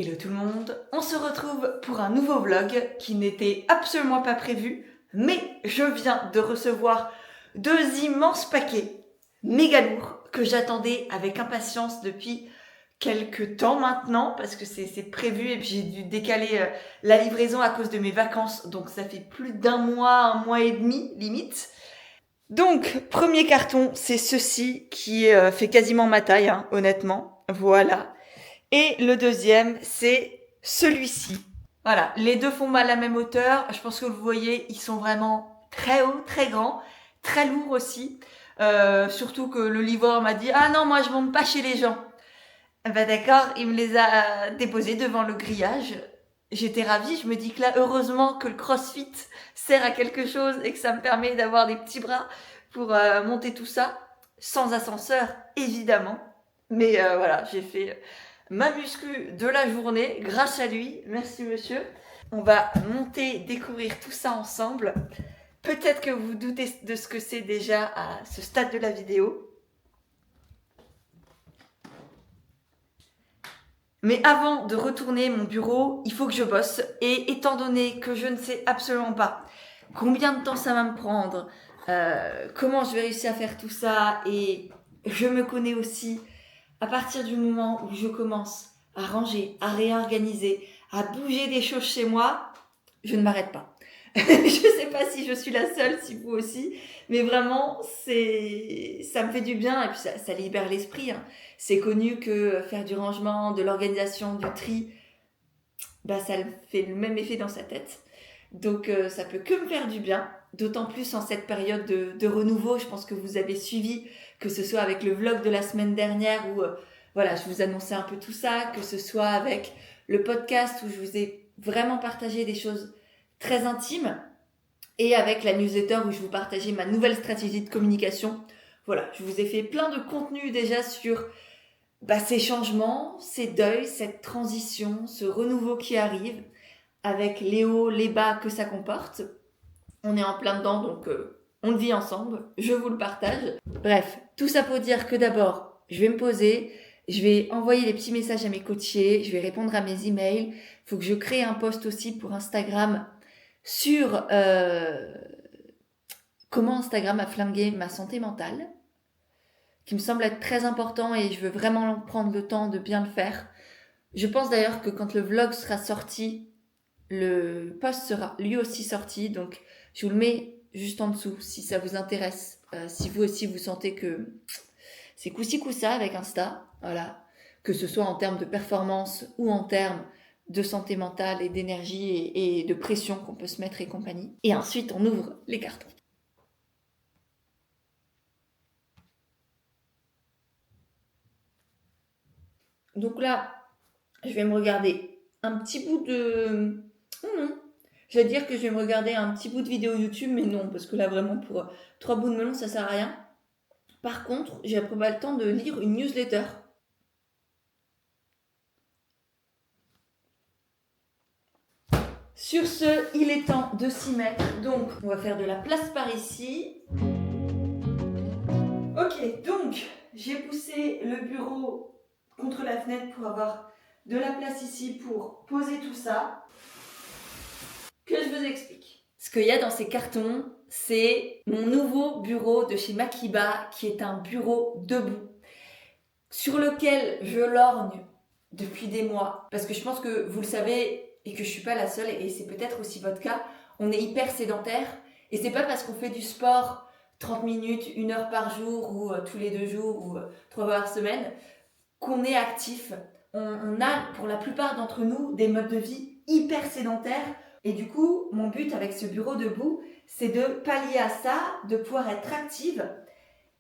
Hello tout le monde, on se retrouve pour un nouveau vlog qui n'était absolument pas prévu, mais je viens de recevoir 2 immenses paquets méga lourds que j'attendais avec impatience depuis quelques temps maintenant parce que c'est prévu et puis j'ai dû décaler la livraison à cause de mes vacances, donc ça fait plus un mois et demi limite. Donc, premier carton, c'est ceci qui fait quasiment ma taille, hein, honnêtement, voilà. Et le deuxième, c'est celui-ci. Voilà, les deux font mal à la même hauteur. Je pense que vous voyez, ils sont vraiment très hauts, très grands, très lourds aussi. Surtout que le livreur m'a dit « Ah non, moi je monte pas chez les gens ». Ben d'accord, il me les a déposés devant le grillage. J'étais ravie, je me dis que là, heureusement que le CrossFit sert à quelque chose et que ça me permet d'avoir des petits bras pour monter tout ça. Sans ascenseur, évidemment. Mais voilà, j'ai fait ma muscu de la journée grâce à lui. Merci monsieur. On va monter, découvrir tout ça ensemble. Peut-être que vous vous doutez de ce que c'est déjà à ce stade de la vidéo. Mais avant de retourner mon bureau, il faut que je bosse. Et étant donné que je ne sais absolument pas combien de temps ça va me prendre, comment je vais réussir à faire tout ça, et je me connais aussi, à partir du moment où je commence à ranger, à réorganiser, à bouger des choses chez moi, je ne m'arrête pas. Je sais pas si je suis la seule, si vous aussi, mais vraiment, ça me fait du bien et puis ça libère l'esprit, hein. C'est connu que faire du rangement, de l'organisation, du tri, bah ça fait le même effet dans sa tête. Donc ça peut que me faire du bien, d'autant plus en cette période de renouveau. Je pense que vous avez suivi, que ce soit avec le vlog de la semaine dernière où voilà, je vous annonçais un peu tout ça, que ce soit avec le podcast où je vous ai vraiment partagé des choses très intimes, et avec la newsletter où je vous partageais ma nouvelle stratégie de communication. Voilà, je vous ai fait plein de contenu déjà sur ces changements, ces deuils, cette transition, ce renouveau qui arrive, avec les hauts, les bas que ça comporte. On est en plein dedans, donc on le vit ensemble, je vous le partage. Bref, tout ça pour dire que d'abord, je vais me poser, je vais envoyer des petits messages à mes coachés, je vais répondre à mes emails. Il faut que je crée un post aussi pour Instagram sur comment Instagram a flingué ma santé mentale, qui me semble être très important et je veux vraiment prendre le temps de bien le faire. Je pense d'ailleurs que quand le vlog sera sorti, le post sera lui aussi sorti, donc je vous le mets juste en dessous si ça vous intéresse, si vous aussi vous sentez que c'est coup-ci coup-ça avec Insta, voilà, que ce soit en termes de performance ou en termes de santé mentale et d'énergie et de pression qu'on peut se mettre et compagnie. Et ensuite, on ouvre les cartons. Donc là, je vais me regarder un petit bout de... Non. Je vais dire que je vais me regarder un petit bout de vidéo YouTube, mais non, parce que là, vraiment, pour 3 bouts de melon, ça sert à rien. Par contre, j'ai pas le temps de lire une newsletter. Sur ce, il est temps de s'y mettre. Donc, on va faire de la place par ici. Ok, donc, j'ai poussé le bureau contre la fenêtre pour avoir de la place ici pour poser tout ça. Que je vous explique. Ce qu'il y a dans ces cartons, c'est mon nouveau bureau de chez Makiba, qui est un bureau debout, sur lequel je lorgne depuis des mois. Parce que je pense que vous le savez et que je suis pas la seule, et c'est peut-être aussi votre cas, on est hyper sédentaire, et c'est pas parce qu'on fait du sport 30 minutes, 1 heure par jour, ou tous les 2 jours, ou 3 fois par semaine, qu'on est actif. On a, pour la plupart d'entre nous, des modes de vie hyper sédentaires. Et du coup, mon but avec ce bureau debout, c'est de pallier à ça, de pouvoir être active.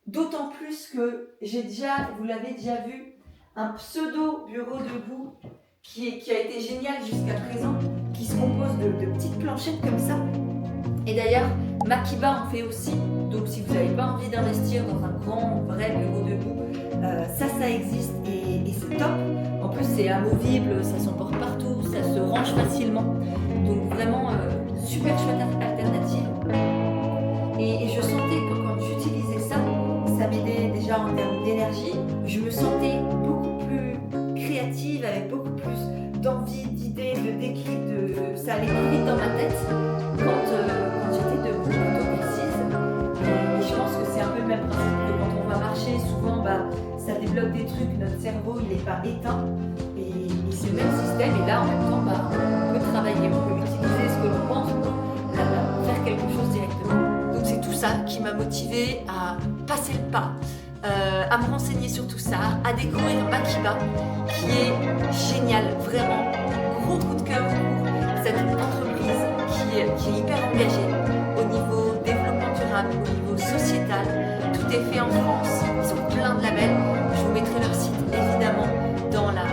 D'autant plus que j'ai déjà, vous l'avez déjà vu, un pseudo bureau debout qui a été génial jusqu'à présent, qui se compose de petites planchettes comme ça. Et d'ailleurs, Makiba en fait aussi. Donc si vous n'avez pas envie d'investir dans un grand, vrai bureau debout, ça existe et c'est top. En plus, c'est amovible, ça s'emporte partout, ça se range facilement. Donc vraiment, super chouette alternative. Et je sentais que quand j'utilisais ça, ça m'aidait déjà en termes d'énergie. Je me sentais beaucoup plus créative, avec beaucoup plus d'envie ça allait plus vite dans ma tête quand j'étais debout, plutôt qu'assise. Et je pense que c'est un peu le même principe que quand on va marcher, souvent ça débloque des trucs, notre cerveau il n'est pas éteint. Et c'est le même système, et là en même temps on peut travailler, on peut utiliser ce que l'on pense pour faire quelque chose directement. Donc c'est tout ça qui m'a motivée à passer le pas, à me renseigner sur tout ça, à découvrir Makiba, qui est génial, vraiment, gros coup de cœur pour cette entreprise qui est hyper engagée au niveau développement durable, au niveau sociétal. Tout est fait en France, ils ont plein de labels. Je vous mettrai leur site évidemment dans la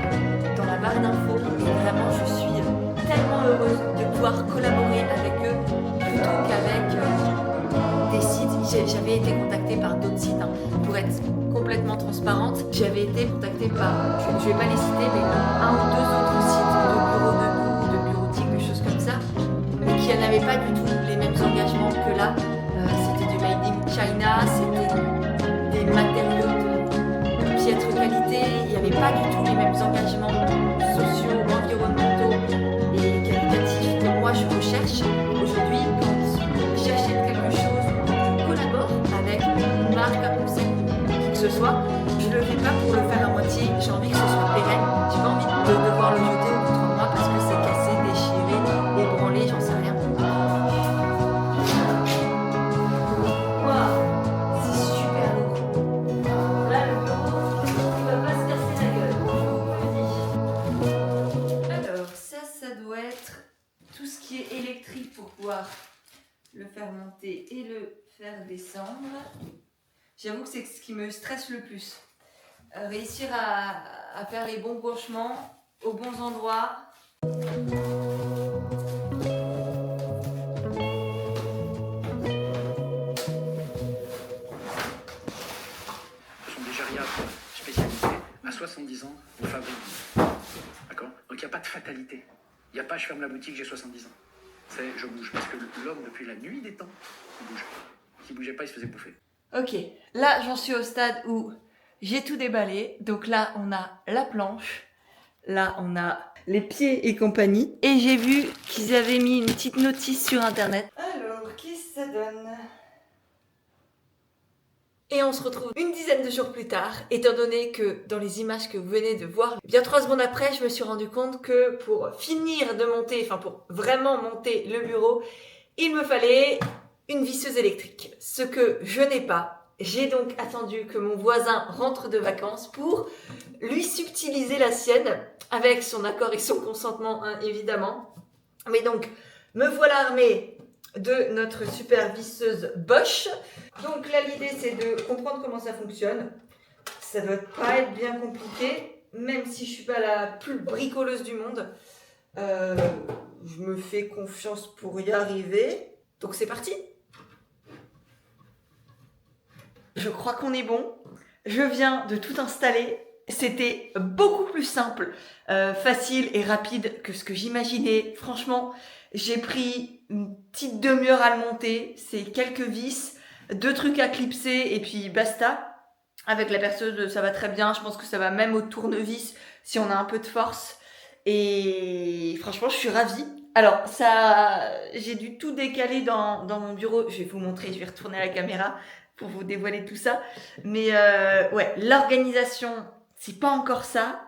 barre d'infos. Et vraiment, je suis tellement heureuse de pouvoir collaborer avec eux plutôt qu'avec des sites. J'avais été contactée par d'autres sites, pour être complètement transparente. J'avais été contactée par, je ne vais pas les citer, mais un ou deux autres sites de bureaux de goût, de bureautique, de choses comme ça, mais qui n'avaient pas du tout les mêmes engagements que là. C'était du Made in China, c'était des matériaux de piètre qualité, il n'y avait pas du tout les mêmes engagements sociaux, environnementaux et qualitatifs que moi je recherche. Aujourd'hui, quand j'achète quelque chose, je collabore avec une marque, un conseil, qui que ce soit, je ne le fais pas pour le faire à moitié, j'ai envie que ce soit pérenne, j'ai pas envie de devoir le jeter au bout de 3 mois parce que c'est cassé, déchiré, ébranlé, j'en sais rien. Pour pouvoir le faire monter et le faire descendre. J'avoue que c'est ce qui me stresse le plus. Réussir à faire les bons branchements aux bons endroits. Ce sont des gériatres spécialisés. À 70 ans, on fabrique. D'accord? Donc il n'y a pas de fatalité. Il n'y a pas je ferme la boutique, j'ai 70 ans. C'est je bouge. Parce que l'homme, depuis la nuit des temps, il bouge. S'il ne bougeait pas, il se faisait bouffer. Ok, là j'en suis au stade où j'ai tout déballé. Donc là on a la planche, là on a les pieds et compagnie. Et j'ai vu qu'ils avaient mis une petite notice sur internet. Alors, qu'est-ce que ça donne ? Et on se retrouve une dizaine de jours plus tard, étant donné que dans les images que vous venez de voir, bien 3 secondes après, je me suis rendu compte que pour finir de monter, enfin pour vraiment monter le bureau, il me fallait une visseuse électrique. Ce que je n'ai pas. J'ai donc attendu que mon voisin rentre de vacances pour lui subtiliser la sienne, avec son accord et son consentement, évidemment. Mais donc, me voilà armée de notre super visseuse Bosch. Donc là, l'idée, c'est de comprendre comment ça fonctionne. Ça doit pas être bien compliqué, même si je suis pas la plus bricoleuse du monde. Je me fais confiance pour y arriver. Donc c'est parti. Je crois qu'on est bon. Je viens de tout installer. C'était beaucoup plus simple, facile et rapide que ce que j'imaginais. Franchement, j'ai pris une petite demi-heure à le monter. C'est quelques vis, 2 trucs à clipser et puis basta. Avec la perceuse, ça va très bien. Je pense que ça va même au tournevis si on a un peu de force. Et franchement, je suis ravie. Alors, j'ai dû tout décaler dans mon bureau. Je vais vous montrer, je vais retourner à la caméra pour vous dévoiler tout ça. Mais ouais, l'organisation, c'est pas encore ça.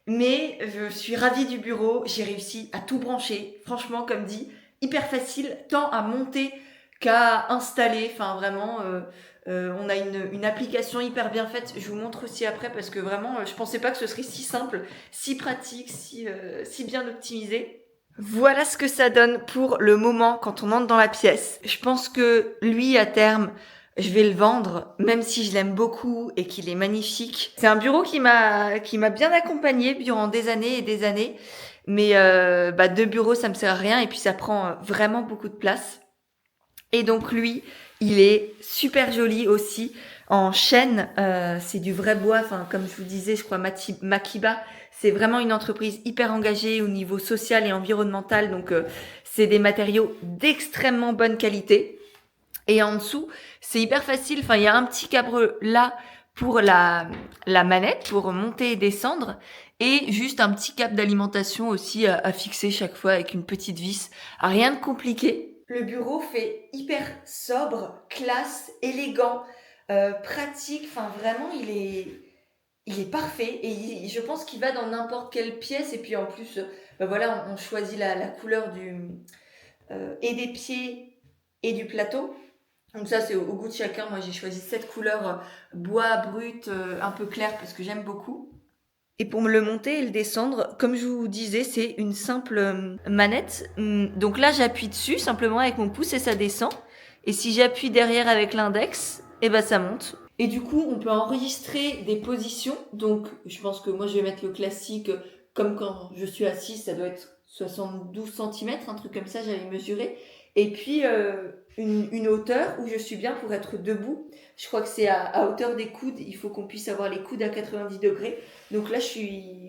Mais je suis ravie du bureau. J'ai réussi à tout brancher. Franchement, comme dit, hyper facile, tant à monter qu'à installer. Enfin, vraiment, on a une application hyper bien faite. Je vous montre aussi après parce que vraiment, je pensais pas que ce serait si simple, si pratique, si bien optimisé. Voilà ce que ça donne pour le moment quand on entre dans la pièce. Je pense que lui, à terme, je vais le vendre, même si je l'aime beaucoup et qu'il est magnifique. C'est un bureau qui m'a bien accompagné durant des années et des années. Mais 2 bureaux, ça me sert à rien et puis ça prend vraiment beaucoup de place. Et donc lui, il est super joli aussi, en chêne. C'est du vrai bois, enfin comme je vous disais, je crois Makiba. C'est vraiment une entreprise hyper engagée au niveau social et environnemental. Donc c'est des matériaux d'extrêmement bonne qualité. Et en dessous, c'est hyper facile. Enfin, il y a un petit câble là pour la manette, pour monter et descendre. Et juste un petit cap d'alimentation aussi à fixer chaque fois avec une petite vis. Rien de compliqué. Le bureau fait hyper sobre, classe, élégant, pratique. Enfin, vraiment, il est parfait. Et je pense qu'il va dans n'importe quelle pièce. Et puis en plus, voilà, on choisit la couleur et des pieds et du plateau. Donc ça, c'est au goût de chacun. Moi, j'ai choisi cette couleur bois brut, un peu clair, parce que j'aime beaucoup. Et pour me le monter et le descendre, comme je vous disais, c'est une simple manette. Donc là, j'appuie dessus simplement avec mon pouce et ça descend. Et si j'appuie derrière avec l'index, et ben ça monte. Et du coup, on peut enregistrer des positions. Donc, je pense que moi, je vais mettre le classique, comme quand je suis assise, ça doit être 72 cm, un truc comme ça, j'avais mesuré. Et puis, une hauteur où je suis bien pour être debout. Je crois que c'est à hauteur des coudes. Il faut qu'on puisse avoir les coudes à 90 degrés. Donc là, je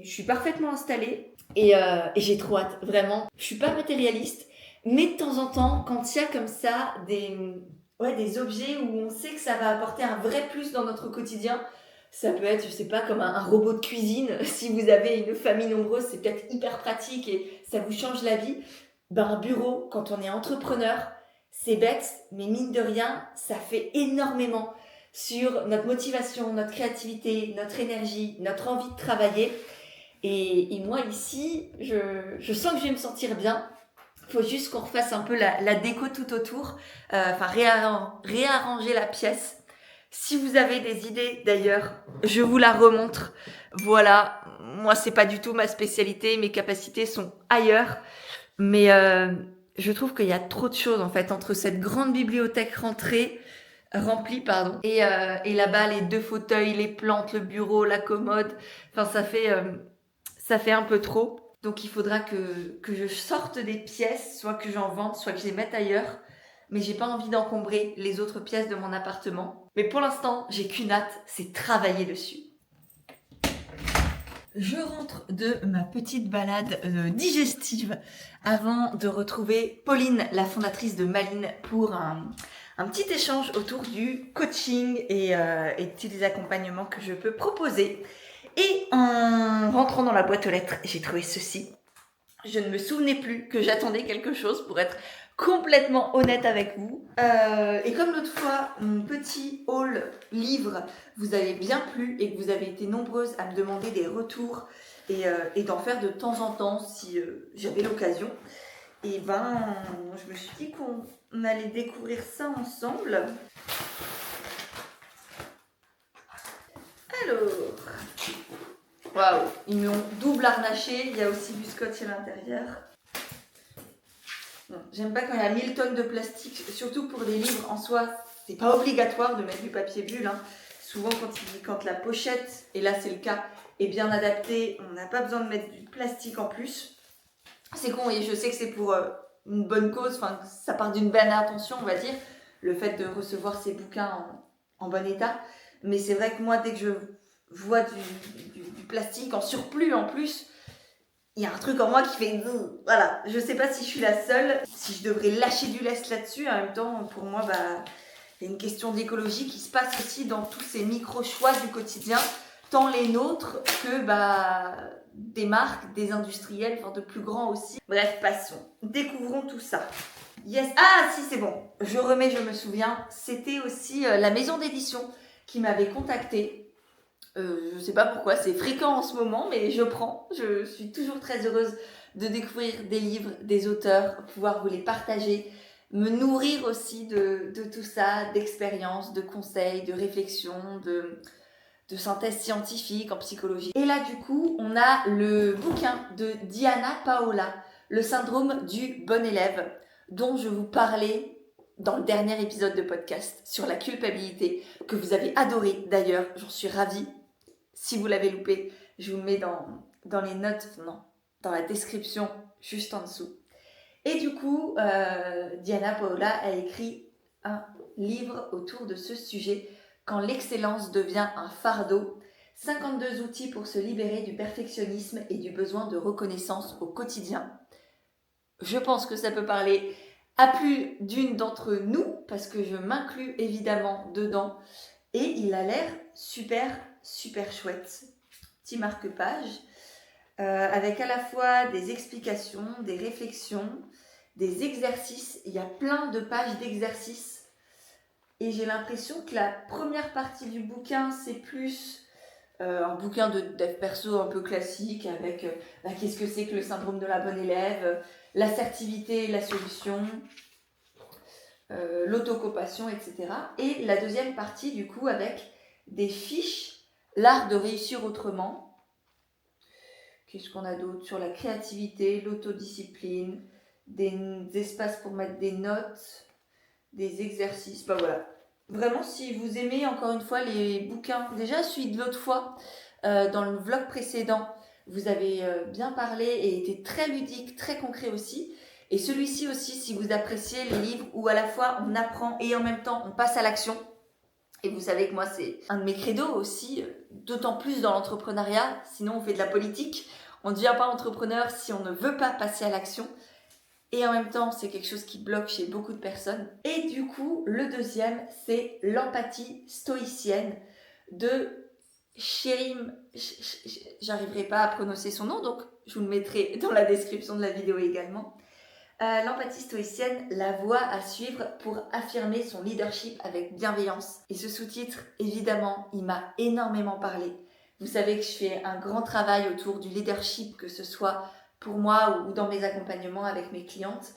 suis parfaitement installée et j'ai trop hâte, vraiment. Je suis pas matérialiste, mais de temps en temps, quand il y a comme ça des objets où on sait que ça va apporter un vrai plus dans notre quotidien, ça peut être, je sais pas, comme un robot de cuisine. Si vous avez une famille nombreuse, c'est peut-être hyper pratique et ça vous change la vie. Un bureau, quand on est entrepreneur, c'est bête, mais mine de rien, ça fait énormément sur notre motivation, notre créativité, notre énergie, notre envie de travailler. Et moi ici, je sens que je vais me sentir bien. Il faut juste qu'on refasse un peu la déco tout autour, réarranger la pièce. Si vous avez des idées d'ailleurs, je vous la remontre. Voilà, moi c'est pas du tout ma spécialité, mes capacités sont ailleurs. Mais je trouve qu'il y a trop de choses en fait entre cette grande bibliothèque remplie et là-bas les 2 fauteuils, les plantes, le bureau, la commode. Enfin ça fait un peu trop. Donc il faudra que je sorte des pièces, soit que j'en vende, soit que je les mette ailleurs. Mais j'ai pas envie d'encombrer les autres pièces de mon appartement. Mais pour l'instant, j'ai qu'une hâte, c'est travailler dessus. Je rentre de ma petite balade digestive avant de retrouver Pauline, la fondatrice de Maline, pour un petit échange autour du coaching et tous les accompagnements que je peux proposer. Et en rentrant dans la boîte aux lettres, j'ai trouvé ceci. Je ne me souvenais plus que j'attendais quelque chose, pour être complètement honnête avec vous. Et comme l'autre fois, mon petit haul livre vous avait bien plu et que vous avez été nombreuses à me demander des retours et d'en faire de temps en temps si j'avais l'occasion, et je me suis dit qu'on allait découvrir ça ensemble. Alors, waouh, ils m'ont double harnaché, il y a aussi du scotch à l'intérieur. Non, j'aime pas quand il y a 1000 tonnes de plastique, surtout pour des livres en soi, c'est pas obligatoire de mettre du papier bulle. Souvent quand la pochette, et là c'est le cas, est bien adaptée, on n'a pas besoin de mettre du plastique en plus. C'est con, et je sais que c'est pour une bonne cause, ça part d'une bonne intention, on va dire, le fait de recevoir ces bouquins en bon état. Mais c'est vrai que moi, dès que je vois du plastique en surplus en plus, il y a un truc en moi qui fait voilà, je sais pas si je suis la seule, si je devrais lâcher du lest là-dessus. En même temps, pour moi, il y a une question d'écologie qui se passe aussi dans tous ces micro-choix du quotidien, tant les nôtres que des marques, des industriels, de plus grands aussi. Bref, passons. Découvrons tout ça. Yes. Ah si, c'est bon. Je me souviens. C'était aussi la maison d'édition qui m'avait contactée. Je sais pas pourquoi, c'est fréquent en ce moment, mais je prends. Je suis toujours très heureuse de découvrir des livres, des auteurs, pouvoir vous les partager, me nourrir aussi de tout ça, d'expériences, de conseils, de réflexions, de synthèse scientifique en psychologie. Et là, du coup, on a le bouquin de Diana Paola, Le syndrome du bon élève, dont je vous parlais dans le dernier épisode de podcast sur la culpabilité, que vous avez adoré d'ailleurs, j'en suis ravie. Si vous l'avez loupé, je vous le mets dans les notes, dans la description juste en dessous. Et du coup, Diana Paola a écrit un livre autour de ce sujet, Quand l'excellence devient un fardeau, 52 outils pour se libérer du perfectionnisme et du besoin de reconnaissance au quotidien. Je pense que ça peut parler à plus d'une d'entre nous, parce que je m'inclus évidemment dedans. Et il a l'air super, super chouette. Petit marque-page. avec à la fois des explications, des réflexions, des exercices. Il y a plein de pages d'exercices. Et j'ai l'impression que la première partie du bouquin, c'est plus un bouquin de dev perso un peu classique avec qu'est-ce que c'est que le syndrome de la bonne élève, l'assertivité et la solution, l'autocompassion, etc. Et la deuxième partie, du coup, avec des fiches, l'art de réussir autrement. Qu'est-ce qu'on a d'autre sur la créativité, l'autodiscipline, des espaces pour mettre des notes, des exercices, voilà. Vraiment, si vous aimez, encore une fois, les bouquins, déjà celui de l'autre fois, dans le vlog précédent, vous avez bien parlé et été très ludique, très concret aussi. Et celui-ci aussi, si vous appréciez les livres où à la fois on apprend et en même temps on passe à l'action. Et vous savez que moi, c'est un de mes credos aussi, d'autant plus dans l'entrepreneuriat, sinon on fait de la politique. On ne devient pas entrepreneur si on ne veut pas passer à l'action. Et en même temps, c'est quelque chose qui bloque chez beaucoup de personnes. Et du coup, le deuxième, c'est l'empathie stoïcienne de Chérim. J'arriverai pas à prononcer son nom, donc je vous le mettrai dans la description de la vidéo également. L'empathie stoïcienne, la voie à suivre pour affirmer son leadership avec bienveillance. Et ce sous-titre, évidemment, il m'a énormément parlé. Vous savez que je fais un grand travail autour du leadership, que ce soit pour moi ou dans mes accompagnements avec mes clientes.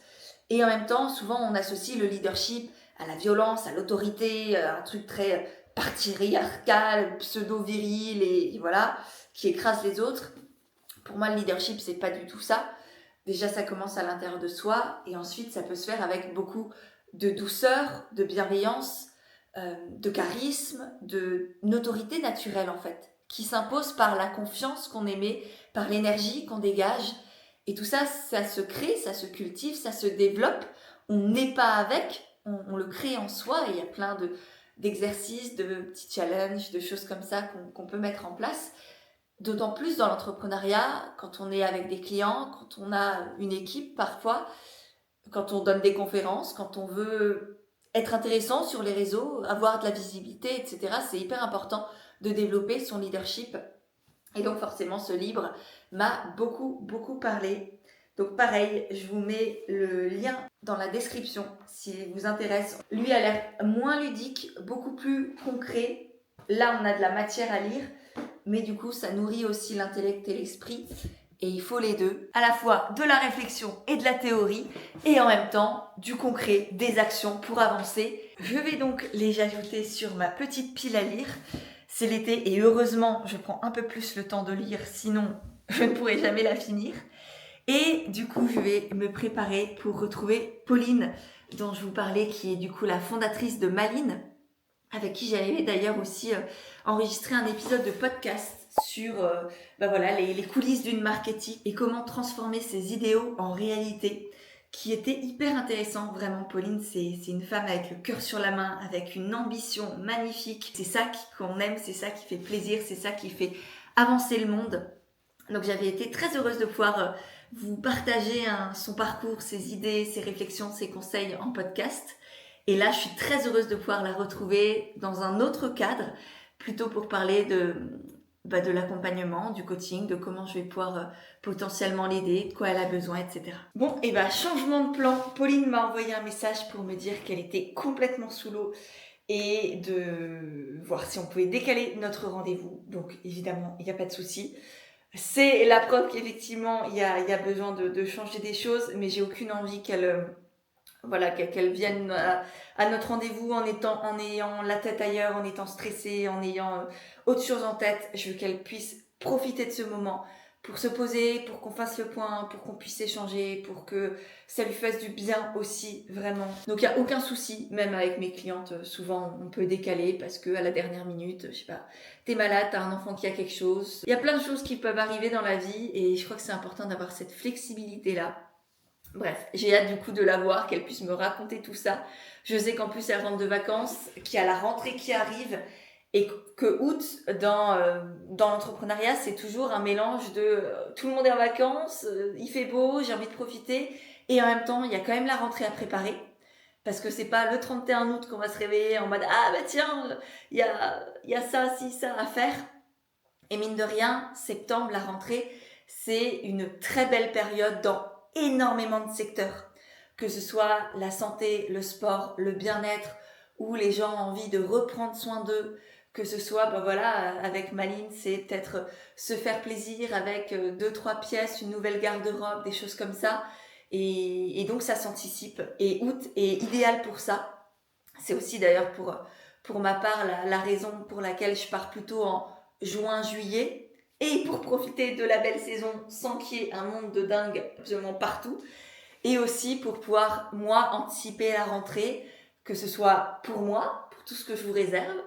Et en même temps, souvent, on associe le leadership à la violence, à l'autorité, un truc très patriarcal, pseudo-viril et voilà, qui écrase les autres. Pour moi, le leadership, c'est pas du tout ça. Déjà, ça commence à l'intérieur de soi et ensuite, ça peut se faire avec beaucoup de douceur, de bienveillance, de charisme, de autorité naturelle en fait, qui s'impose par la confiance qu'on émet, par l'énergie qu'on dégage. Et tout ça, ça se crée, ça se cultive, ça se développe. On n'est pas avec, on le crée en soi et il y a plein d'exercices, de petits challenges, de choses comme ça qu'on peut mettre en place. D'autant plus dans l'entrepreneuriat, quand on est avec des clients, quand on a une équipe parfois, quand on donne des conférences, quand on veut être intéressant sur les réseaux, avoir de la visibilité, etc. C'est hyper important de développer son leadership. Et donc forcément, ce livre m'a beaucoup parlé. Donc pareil, je vous mets le lien dans la description s'il vous intéresse. Lui a l'air moins ludique, beaucoup plus concret. Là, on a de la matière à lire. Mais du coup, ça nourrit aussi l'intellect et l'esprit. Et il faut les deux. À la fois de la réflexion et de la théorie. Et en même temps, du concret, des actions pour avancer. Je vais donc les ajouter sur ma petite pile à lire. C'est l'été et heureusement, je prends un peu plus le temps de lire. Sinon, je ne pourrai jamais la finir. Et du coup, je vais me préparer pour retrouver Pauline, dont je vous parlais, qui est du coup la fondatrice de Malines, avec qui j'avais d'ailleurs aussi enregistré un épisode de podcast sur les coulisses d'une marque éthique et comment transformer ses idéaux en réalité, qui était hyper intéressant. Vraiment, Pauline, c'est une femme avec le cœur sur la main, avec une ambition magnifique. C'est ça qu'on aime, c'est ça qui fait plaisir, c'est ça qui fait avancer le monde. Donc j'avais été très heureuse de pouvoir vous partager son parcours, ses idées, ses réflexions, ses conseils en podcast. Et là, je suis très heureuse de pouvoir la retrouver dans un autre cadre, plutôt pour parler de l'accompagnement, du coaching, de comment je vais pouvoir potentiellement l'aider, de quoi elle a besoin, etc. Bon, et changement de plan. Pauline m'a envoyé un message pour me dire qu'elle était complètement sous l'eau et de voir si on pouvait décaler notre rendez-vous. Donc, évidemment, il n'y a pas de souci. C'est la preuve qu'effectivement, il y a besoin de changer des choses, mais j'ai aucune envie qu'elle vienne à notre rendez-vous en ayant la tête ailleurs, en étant stressée, en ayant autre chose en tête. Je veux qu'elle puisse profiter de ce moment pour se poser, pour qu'on fasse le point, pour qu'on puisse échanger, pour que ça lui fasse du bien aussi, vraiment. Donc il n'y a aucun souci, même avec mes clientes, souvent on peut décaler parce que à la dernière minute, je sais pas, t'es malade, t'as un enfant qui a quelque chose. Il y a plein de choses qui peuvent arriver dans la vie et je crois que c'est important d'avoir cette flexibilité-là. Bref, j'ai hâte du coup de la voir, qu'elle puisse me raconter tout ça. Je sais qu'en plus elle rentre de vacances, qu'il y a la rentrée qui arrive et que août dans l'entrepreneuriat c'est toujours un mélange de tout le monde est en vacances, il fait beau, j'ai envie de profiter et en même temps il y a quand même la rentrée à préparer parce que c'est pas le 31 août qu'on va se réveiller en mode ah bah tiens il y a ça à faire et mine de rien septembre la rentrée c'est une très belle période dans énormément de secteurs, que ce soit la santé, le sport, le bien-être, où les gens ont envie de reprendre soin d'eux, que ce soit, avec Maline, c'est peut-être se faire plaisir avec 2-3 pièces, une nouvelle garde-robe, des choses comme ça. Et donc ça s'anticipe. Et août est idéal pour ça. C'est aussi d'ailleurs pour ma part la raison pour laquelle je pars plutôt en juin-juillet. Et pour profiter de la belle saison sans qu'il y ait un monde de dingue absolument partout. Et aussi pour pouvoir, moi, anticiper la rentrée, que ce soit pour moi, pour tout ce que je vous réserve,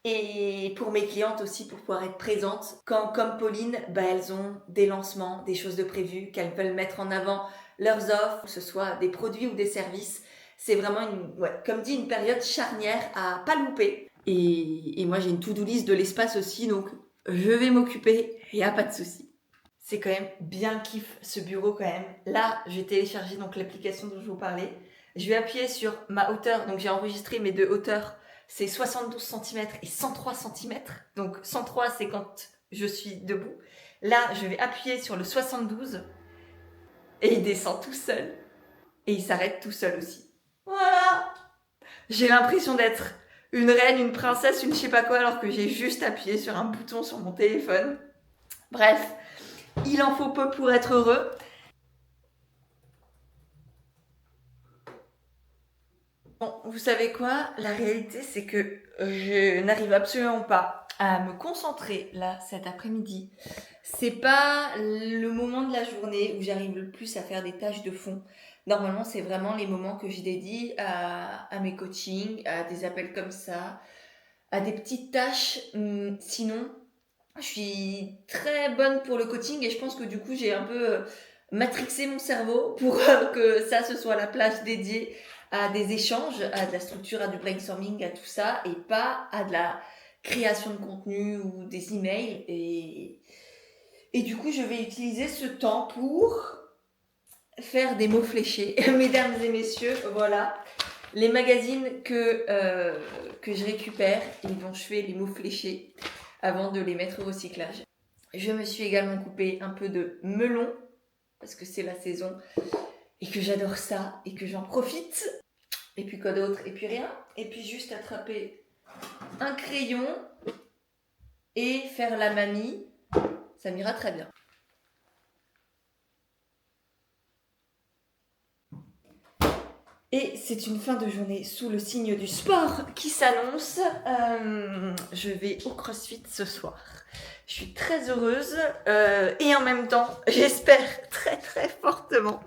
et pour mes clientes aussi, pour pouvoir être présente. Quand, comme Pauline, elles ont des lancements, des choses de prévues, qu'elles veulent mettre en avant leurs offres, que ce soit des produits ou des services. C'est vraiment, comme dit, une période charnière à pas louper. Et moi, j'ai une to-do list de l'espace aussi, donc je vais m'occuper, il n'y a pas de souci. C'est quand même bien kiff ce bureau quand même. Là, je vais télécharger donc l'application dont je vous parlais. Je vais appuyer sur ma hauteur, donc j'ai enregistré mes 2 hauteurs. C'est 72 cm et 103 cm. Donc 103, c'est quand je suis debout. Là, je vais appuyer sur le 72 et il descend tout seul. Et il s'arrête tout seul aussi. Voilà. J'ai l'impression d'être une reine, une princesse, une je sais pas quoi, alors que j'ai juste appuyé sur un bouton sur mon téléphone. Bref, il en faut peu pour être heureux. Bon, vous savez quoi? La réalité, c'est que je n'arrive absolument pas à me concentrer là cet après-midi. C'est pas le moment de la journée où j'arrive le plus à faire des tâches de fond. Normalement, c'est vraiment les moments que je dédie à mes coachings, à des appels comme ça, à des petites tâches. Sinon, je suis très bonne pour le coaching et je pense que du coup, j'ai un peu matrixé mon cerveau pour que ça, ce soit la plage dédiée à des échanges, à de la structure, à du brainstorming, à tout ça, et pas à de la création de contenu ou des emails. Et du coup, je vais utiliser ce temps pour faire des mots fléchés. Mesdames et messieurs, voilà, les magazines que je récupère et dont je fais les mots fléchés avant de les mettre au recyclage. Je me suis également coupé un peu de melon, parce que c'est la saison, et que j'adore ça, et que j'en profite. Et puis quoi d'autre? Et puis rien. Et puis juste attraper un crayon et faire la mamie. Ça m'ira très bien. Et c'est une fin de journée sous le signe du sport qui s'annonce. Je vais au CrossFit ce soir. Je suis très heureuse et en même temps, j'espère très très fortement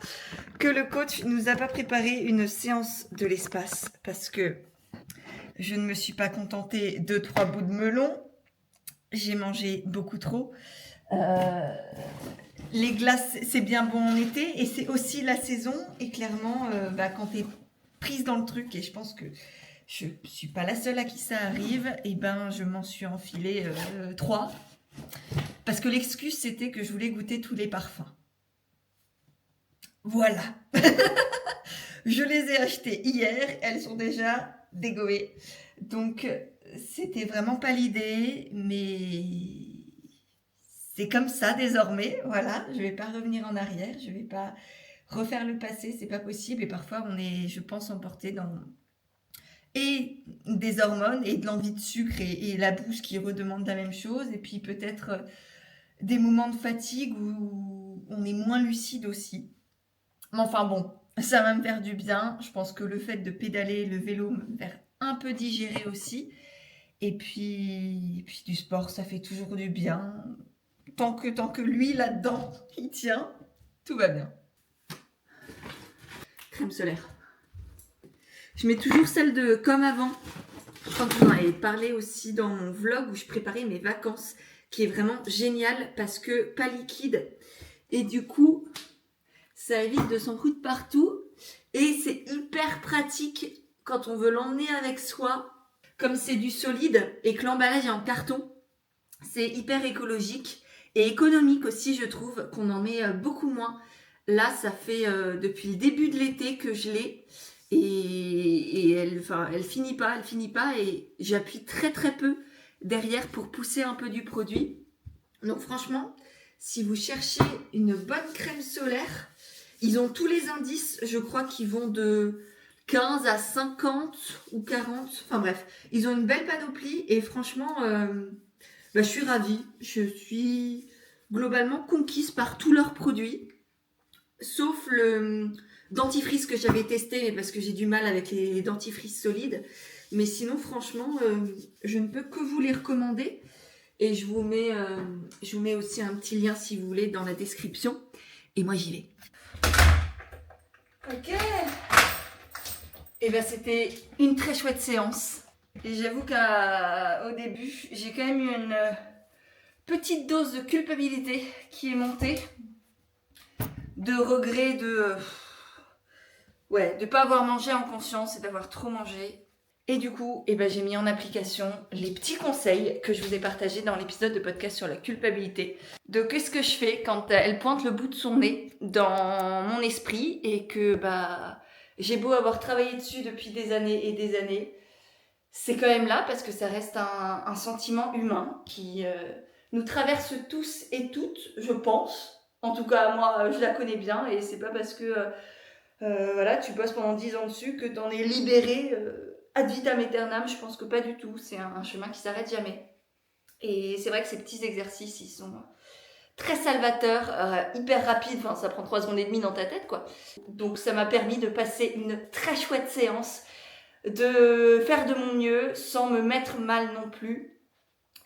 que le coach nous a pas préparé une séance de l'espace parce que je ne me suis pas contentée de 3 bouts de melon. J'ai mangé beaucoup trop. Les glaces, c'est bien bon en été et c'est aussi la saison. Et clairement, quand tu es prise dans le truc, et je pense que je suis pas la seule à qui ça arrive, et je m'en suis enfilé 3. Parce que l'excuse, c'était que je voulais goûter tous les parfums. Voilà. Je les ai achetés hier, elles sont déjà dégoées. Donc, c'était vraiment pas l'idée, mais c'est comme ça désormais, voilà, je vais pas revenir en arrière, je vais pas refaire le passé, c'est pas possible. Et parfois on est, je pense, emporté dans et des hormones et de l'envie de sucre et la bouche qui redemande la même chose, et puis peut-être des moments de fatigue où on est moins lucide aussi. Mais enfin bon, ça va me faire du bien. Je pense que le fait de pédaler le vélo me faire un peu digérer aussi. Et puis du sport, ça fait toujours du bien. Tant que lui, là-dedans, il tient, tout va bien. Crème solaire. Je mets toujours celle de Comme Avant. Je crois que vous en avez parlé aussi dans mon vlog où je préparais mes vacances, qui est vraiment génial parce que pas liquide. Et du coup, ça évite de s'en foutre partout. Et c'est hyper pratique quand on veut l'emmener avec soi. Comme c'est du solide et que l'emballage est en carton, c'est hyper écologique. Et économique aussi, je trouve, qu'on en met beaucoup moins. Là, ça fait depuis le début de l'été que je l'ai. Et elle finit pas. Et j'appuie très très peu derrière pour pousser un peu du produit. Donc franchement, si vous cherchez une bonne crème solaire, ils ont tous les indices, je crois, qui vont de 15 à 50 ou 40. Enfin bref, ils ont une belle panoplie et franchement, je suis ravie. Je suis globalement conquise par tous leurs produits, sauf le dentifrice que j'avais testé, mais parce que j'ai du mal avec les dentifrices solides. Mais sinon, franchement, je ne peux que vous les recommander. Et je vous mets aussi un petit lien, si vous voulez, dans la description. Et moi, j'y vais. Ok. Et bien, c'était une très chouette séance. Et j'avoue qu'au début, j'ai quand même eu une petite dose de culpabilité qui est montée. De regret de pas avoir mangé en conscience et d'avoir trop mangé. Et du coup, j'ai mis en application les petits conseils que je vous ai partagés dans l'épisode de podcast sur la culpabilité. De qu'est-ce que je fais quand elle pointe le bout de son nez dans mon esprit et que j'ai beau avoir travaillé dessus depuis des années et des années, c'est quand même là parce que ça reste un sentiment humain qui nous traverse tous et toutes, je pense. En tout cas, moi, je la connais bien et c'est pas parce que tu bosses pendant 10 ans dessus que t'en es libéré ad vitam aeternam. Je pense que pas du tout. C'est un chemin qui s'arrête jamais. Et c'est vrai que ces petits exercices, ils sont très salvateurs, hyper rapides. Enfin, ça prend 3 secondes et demie dans ta tête, quoi. Donc, ça m'a permis de passer une très chouette séance, de faire de mon mieux sans me mettre mal non plus.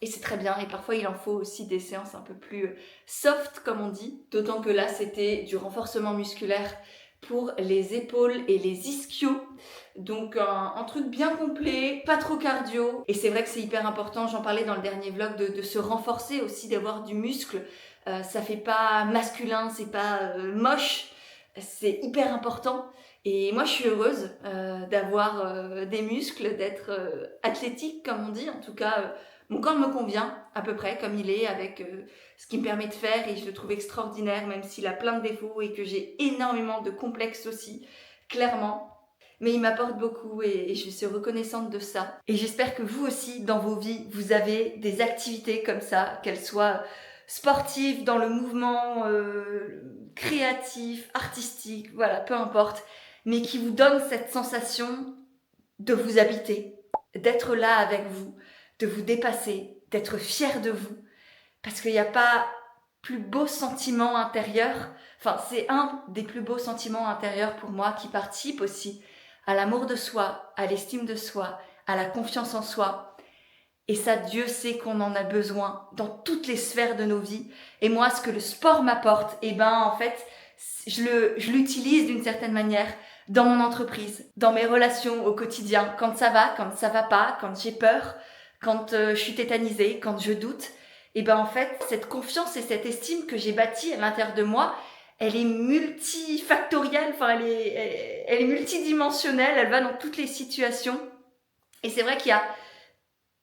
Et c'est très bien, et parfois il en faut aussi des séances un peu plus soft, comme on dit. D'autant que là, c'était du renforcement musculaire pour les épaules et les ischios. Donc un truc bien complet, pas trop cardio. Et c'est vrai que c'est hyper important, j'en parlais dans le dernier vlog, de se renforcer aussi, d'avoir du muscle. Ça fait pas masculin, c'est pas moche, c'est hyper important. Et moi, je suis heureuse d'avoir des muscles, d'être athlétique, comme on dit. En tout cas, mon corps me convient à peu près comme il est, avec ce qu'il me permet de faire, et je le trouve extraordinaire, même s'il a plein de défauts et que j'ai énormément de complexes aussi, clairement. Mais il m'apporte beaucoup et je suis reconnaissante de ça. Et j'espère que vous aussi, dans vos vies, vous avez des activités comme ça, qu'elles soient sportives, dans le mouvement, créatif, artistique, voilà, peu importe, mais qui vous donnent cette sensation de vous habiter, d'être là avec vous, de vous dépasser, d'être fier de vous. Parce qu'il n'y a pas plus beau sentiment intérieur, enfin c'est un des plus beaux sentiments intérieurs pour moi, qui participe aussi à l'amour de soi, à l'estime de soi, à la confiance en soi. Et ça, Dieu sait qu'on en a besoin dans toutes les sphères de nos vies. Et moi, ce que le sport m'apporte, en fait, je l'utilise d'une certaine manière dans mon entreprise, dans mes relations au quotidien, quand ça va pas, quand j'ai peur, quand je suis tétanisée, quand je doute. En fait, cette confiance et cette estime que j'ai bâtie à l'intérieur de moi, elle est multifactorielle, elle est multidimensionnelle, elle va dans toutes les situations. Et c'est vrai qu'il y a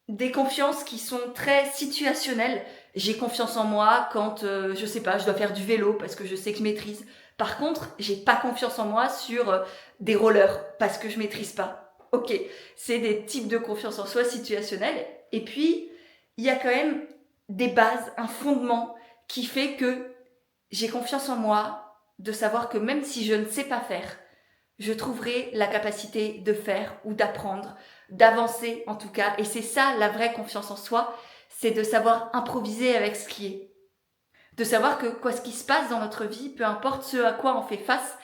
des confiances qui sont très situationnelles. J'ai confiance en moi quand, je dois faire du vélo parce que je sais que je maîtrise. Par contre, j'ai pas confiance en moi sur des rollers parce que je maîtrise pas. Ok, c'est des types de confiance en soi situationnels. Et puis, il y a quand même des bases, un fondement qui fait que j'ai confiance en moi, de savoir que même si je ne sais pas faire, je trouverai la capacité de faire ou d'apprendre, d'avancer en tout cas. Et c'est ça la vraie confiance en soi, c'est de savoir improviser avec ce qui est. De savoir que ce qui se passe dans notre vie, peu importe ce à quoi on fait face,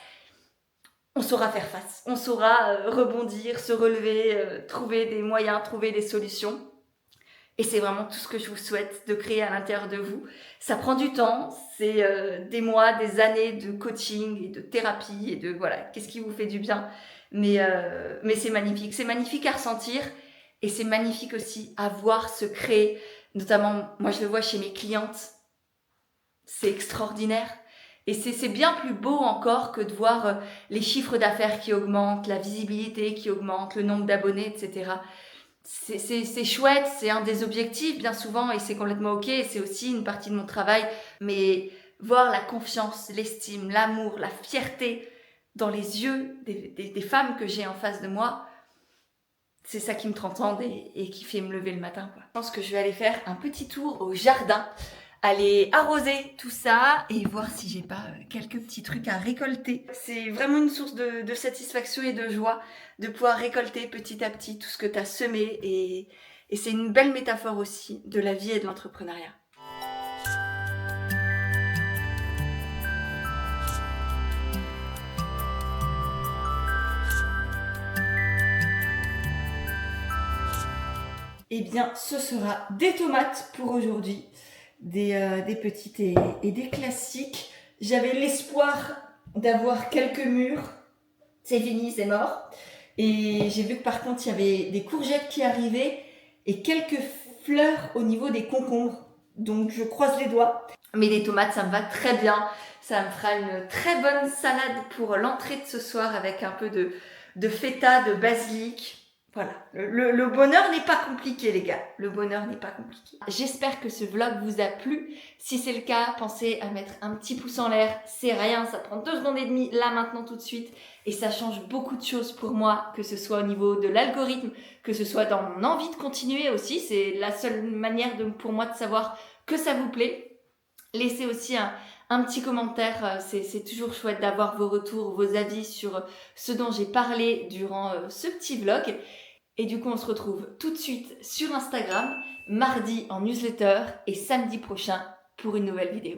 on saura faire face. On saura rebondir, se relever, trouver des moyens, trouver des solutions. Et c'est vraiment tout ce que je vous souhaite de créer à l'intérieur de vous. Ça prend du temps, c'est des mois, des années de coaching et de thérapie et de qu'est-ce qui vous fait du bien. Mais c'est magnifique. C'est magnifique à ressentir et c'est magnifique aussi à voir se créer. Notamment, moi je le vois chez mes clientes. C'est extraordinaire. Et c'est bien plus beau encore que de voir les chiffres d'affaires qui augmentent, la visibilité qui augmente, le nombre d'abonnés, etc. C'est chouette, c'est un des objectifs bien souvent et c'est complètement ok, c'est aussi une partie de mon travail, mais voir la confiance, l'estime, l'amour, la fierté dans les yeux des femmes que j'ai en face de moi, c'est ça qui me transcende et qui fait me lever le matin, quoi. Je pense que je vais aller faire un petit tour au jardin aller arroser tout ça et voir si j'ai pas quelques petits trucs à récolter. C'est vraiment une source de satisfaction et de joie de pouvoir récolter petit à petit tout ce que tu as semé et c'est une belle métaphore aussi de la vie et de l'entrepreneuriat. Eh bien, ce sera des tomates pour aujourd'hui, des petites et des classiques. J'avais l'espoir d'avoir quelques mûres. C'est fini, c'est mort. Et j'ai vu que par contre, il y avait des courgettes qui arrivaient et quelques fleurs au niveau des concombres. Donc, je croise les doigts. Mais les tomates, ça me va très bien. Ça me fera une très bonne salade pour l'entrée de ce soir avec un peu de feta, de basilic. Voilà, le bonheur n'est pas compliqué les gars, le bonheur n'est pas compliqué. J'espère que ce vlog vous a plu. Si c'est le cas, pensez à mettre un petit pouce en l'air, c'est rien, ça prend 2 secondes et demie là maintenant tout de suite et ça change beaucoup de choses pour moi, que ce soit au niveau de l'algorithme, que ce soit dans mon envie de continuer aussi, c'est la seule manière pour moi de savoir que ça vous plaît. Laissez aussi un petit commentaire, c'est toujours chouette d'avoir vos retours, vos avis sur ce dont j'ai parlé durant ce petit vlog. Et du coup, on se retrouve tout de suite sur Instagram, mardi en newsletter et samedi prochain pour une nouvelle vidéo.